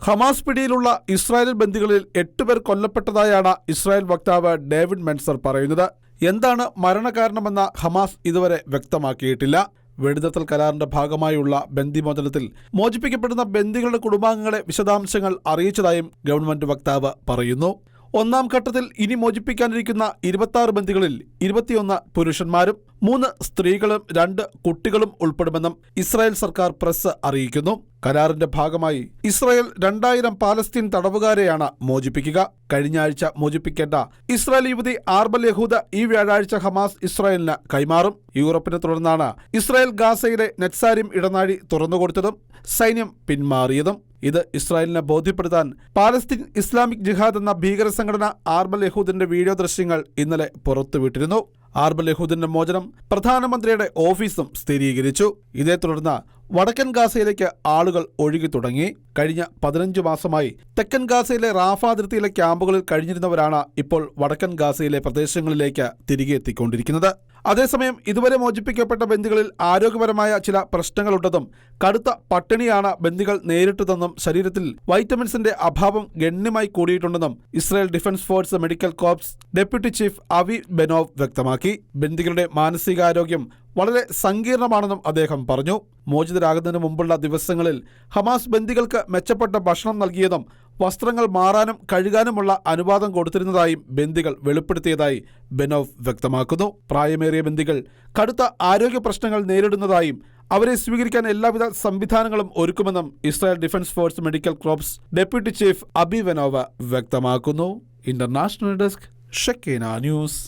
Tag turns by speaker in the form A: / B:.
A: Hamas പിടിയിലുള്ള Israel ബന്ദികളിൽ 8 പേർ കൊല്ലപ്പെട്ടതായാണ് Israel വക്താവ് David മെൻസർ പറയുന്നത്. എന്താണ് മരണകാരണമെന്ന് ഹമാസ് ഇതുവരെ വ്യക്തമാക്കിയിട്ടില്ല. വെടിനിർത്തൽ കരാറിന്റെ ഭാഗമായുള്ള ബന്ദിമോചനത്തിൽ മോചിപ്പിക്കപ്പെടുന്ന ബന്ദികളുടെ കുടുംബാംഗങ്ങളെ വിശദാംശങ്ങൾ അറിയിച്ചതായും ഗവൺമെന്റ് വക്താവ് പറയുന്നു. ഒന്നാം ഘട്ടത്തിൽ ഇനി മോചിപ്പിക്കാനിരിക്കുന്ന 26 ബന്ദികളിൽ 21 പുരുഷന്മാരും 3 സ്ത്രീകളും 2 കുട്ടികളും ഉൾപ്പെടുമെന്നും ഇസ്രായേൽ സർക്കാർ പ്രസ് അറിയിക്കുന്നു. കരാറിന്റെ ഭാഗമായി ഇസ്രായേൽ 2000 പാലസ്തീൻ തടവുകാരെയാണ് മോചിപ്പിക്കുക. കഴിഞ്ഞ ആഴ്ച മോചിപ്പിക്കേണ്ട ഇസ്രായേൽ യുവതി ആർബൽ യഹൂദ ഈ വ്യാഴാഴ്ച ഹമാസ് ഇസ്രായേലിന് കൈമാറും. യൂറോപ്പിനെ തുടർന്നാണ് ഇസ്രായേൽ ഗാസയിലെ നെറ്റ്സാരിം ഇടനാഴി തുറന്നുകൊടുത്തതും സൈന്യം പിന്മാറിയതും. ഇത് ഇസ്രായേലിനെ ബോധ്യപ്പെടുത്താൻ പാലസ്തീൻ ഇസ്ലാമിക് ജിഹാദ് എന്ന ഭീകര സംഘടന ആർബൽ യഹൂദിന്റെ വീഡിയോ ദൃശ്യങ്ങൾ ഇന്നലെ പുറത്തുവിട്ടിരുന്നു. ആർബൽ യഹൂദിന്റെ മോചനം പ്രധാനമന്ത്രിയുടെ ഓഫീസും സ്ഥിരീകരിച്ചു. ഇതേ തുടർന്ന് വടക്കൻ ഗാസയിലേക്ക് ആളുകൾ ഒഴുകി തുടങ്ങി. കഴിഞ്ഞ 15 മാസമായി തെക്കൻ ഗാസയിലെ റാഫ അതിർത്തിയിലെ ക്യാമ്പുകളിൽ കഴിഞ്ഞിരുന്നവരാണ് ഇപ്പോൾ വടക്കൻ ഗാസയിലെ പ്രദേശങ്ങളിലേക്ക് തിരികെ എത്തിക്കൊണ്ടിരിക്കുന്നത്. അതേസമയം ഇതുവരെ മോചിപ്പിക്കപ്പെട്ട ബന്ദികളിൽ ആരോഗ്യപരമായ ചില പ്രശ്നങ്ങളുണ്ടെന്നും കടുത്ത പട്ടിണിയാണ് ബന്ദികൾ നേരിട്ടതെന്നും ശരീരത്തിൽ വൈറ്റമിൻസിന്റെ അഭാവം ഗണ്യമായി കൂടിയിട്ടുണ്ടെന്നും Israel defence force medical corps deputy chief Avi Benov വ്യക്തമാക്കി. ബന്ദികളുടെ മാനസികാരോഗ്യം വളരെ സങ്കീർണമാണെന്നും അദ്ദേഹം പറഞ്ഞു. മോചിതരാകുന്നതിന് മുമ്പുള്ള ദിവസങ്ങളിൽ ഹമാസ് ബന്ദികൾക്ക് മെച്ചപ്പെട്ട ഭക്ഷണം നൽകിയതും വസ്ത്രങ്ങൾ മാറാനും കഴുകാനുമുള്ള അനുവാദം കൊടുത്തിരുന്നതായും ബന്ദികൾ വെളിപ്പെടുത്തിയതായി ബെനോവ് വ്യക്തമാക്കുന്നു. പ്രായമേറിയ ബന്ദികൾ കടുത്ത ആരോഗ്യ പ്രശ്നങ്ങൾ നേരിടുന്നതായും അവരെ സ്വീകരിക്കാൻ എല്ലാവിധ സംവിധാനങ്ങളും ഒരുക്കുമെന്നും Israel defence force medical corps deputy chief Abi Benov വ്യക്തമാക്കുന്നു. ഇന്റർനാഷണൽ ഡെസ്ക് ഷെക്കേന ന്യൂസ്.